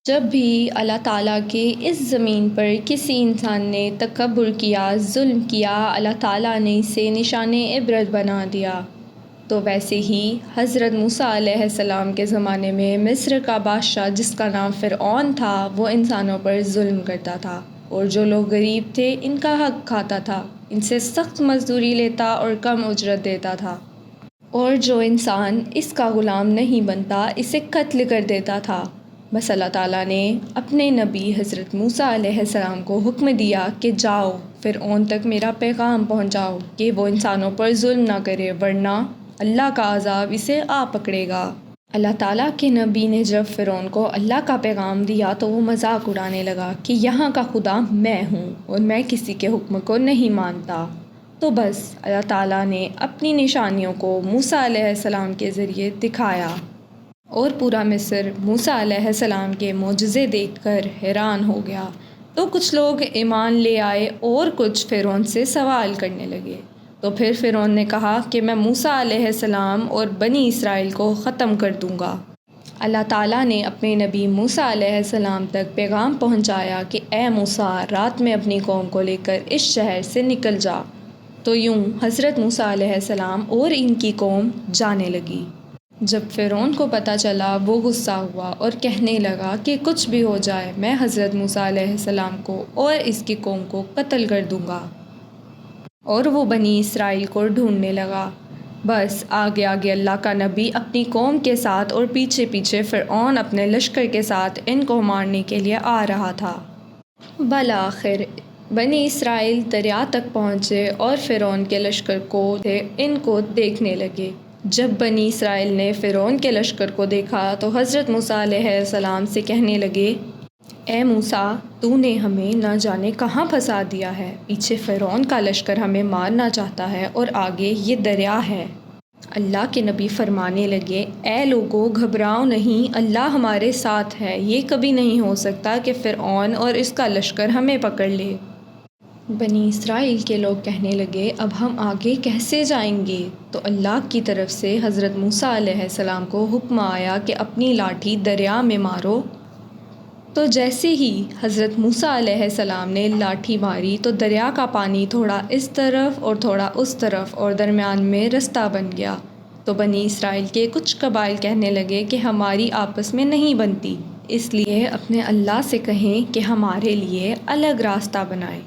جب بھی اللہ تعالیٰ کے اس زمین پر کسی انسان نے تکبر کیا، ظلم کیا، اللہ تعالیٰ نے اسے نشان عبرت بنا دیا۔ تو ویسے ہی حضرت موسیٰ علیہ السلام کے زمانے میں مصر کا بادشاہ جس کا نام فرعون تھا، وہ انسانوں پر ظلم کرتا تھا، اور جو لوگ غریب تھے ان کا حق کھاتا تھا، ان سے سخت مزدوری لیتا اور کم اجرت دیتا تھا، اور جو انسان اس کا غلام نہیں بنتا اسے قتل کر دیتا تھا۔ بس اللہ تعالیٰ نے اپنے نبی حضرت موسیٰ علیہ السلام کو حکم دیا کہ جاؤ فرعون تک میرا پیغام پہنچاؤ کہ وہ انسانوں پر ظلم نہ کرے، ورنہ اللہ کا عذاب اسے آ پکڑے گا۔ اللہ تعالیٰ کے نبی نے جب فرعون کو اللہ کا پیغام دیا تو وہ مذاق اڑانے لگا کہ یہاں کا خدا میں ہوں اور میں کسی کے حکم کو نہیں مانتا۔ تو بس اللہ تعالیٰ نے اپنی نشانیوں کو موسیٰ علیہ السلام کے ذریعے دکھایا، اور پورا مصر موسیٰ علیہ السلام کے معجزے دیکھ کر حیران ہو گیا۔ تو کچھ لوگ ایمان لے آئے اور کچھ فرعون سے سوال کرنے لگے۔ تو پھر فرعون نے کہا کہ میں موسیٰ علیہ السلام اور بنی اسرائیل کو ختم کر دوں گا۔ اللہ تعالیٰ نے اپنے نبی موسیٰ علیہ السلام تک پیغام پہنچایا کہ اے موسیٰ، رات میں اپنی قوم کو لے کر اس شہر سے نکل جا۔ تو یوں حضرت موسیٰ علیہ السلام اور ان کی قوم جانے لگی۔ جب فرعون کو پتہ چلا وہ غصہ ہوا اور کہنے لگا کہ کچھ بھی ہو جائے میں حضرت موسیٰ علیہ السلام کو اور اس کی قوم کو قتل کر دوں گا، اور وہ بنی اسرائیل کو ڈھونڈنے لگا۔ بس آگے آگے اللہ کا نبی اپنی قوم کے ساتھ اور پیچھے پیچھے فرعون اپنے لشکر کے ساتھ ان کو مارنے کے لیے آ رہا تھا۔ بالآخر بنی اسرائیل دریا تک پہنچے اور فرعون کے لشکر کو ان کو دیکھنے لگے۔ جب بنی اسرائیل نے فرعون کے لشکر کو دیکھا تو حضرت موسیٰ علیہ السلام سے کہنے لگے، اے موسیٰ، تو نے ہمیں نہ جانے کہاں پھنسا دیا ہے، پیچھے فرعون کا لشکر ہمیں مارنا چاہتا ہے اور آگے یہ دریا ہے۔ اللہ کے نبی فرمانے لگے، اے لوگو، گھبراؤ نہیں، اللہ ہمارے ساتھ ہے، یہ کبھی نہیں ہو سکتا کہ فرعون اور اس کا لشکر ہمیں پکڑ لے۔ بنی اسرائیل کے لوگ کہنے لگے، اب ہم آگے کیسے جائیں گے؟ تو اللہ کی طرف سے حضرت موسیٰ علیہ السلام کو حکم آیا کہ اپنی لاٹھی دریا میں مارو۔ تو جیسے ہی حضرت موسیٰ علیہ السلام نے لاٹھی ماری تو دریا کا پانی تھوڑا اس طرف اور تھوڑا اس طرف اور درمیان میں رستہ بن گیا۔ تو بنی اسرائیل کے کچھ قبائل کہنے لگے کہ ہماری آپس میں نہیں بنتی، اس لیے اپنے اللہ سے کہیں کہ ہمارے لیے الگ راستہ بنائے۔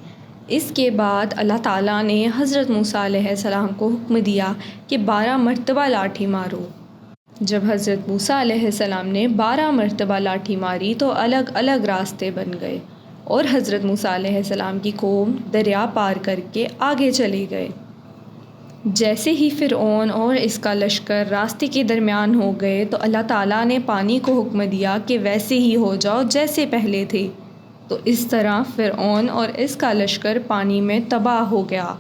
اس کے بعد اللہ تعالیٰ نے حضرت موسیٰ علیہ السلام کو حکم دیا کہ 12 مرتبہ لاٹھی مارو۔ جب حضرت موسیٰ علیہ السلام نے 12 مرتبہ لاٹھی ماری تو الگ الگ راستے بن گئے، اور حضرت موسیٰ علیہ السلام کی قوم دریا پار کر کے آگے چلے گئے۔ جیسے ہی فرعون اور اس کا لشکر راستے کے درمیان ہو گئے تو اللہ تعالیٰ نے پانی کو حکم دیا کہ ویسے ہی ہو جاؤ جیسے پہلے تھے۔ تو اس طرح فرعون اور اس کا لشکر پانی میں تباہ ہو گیا۔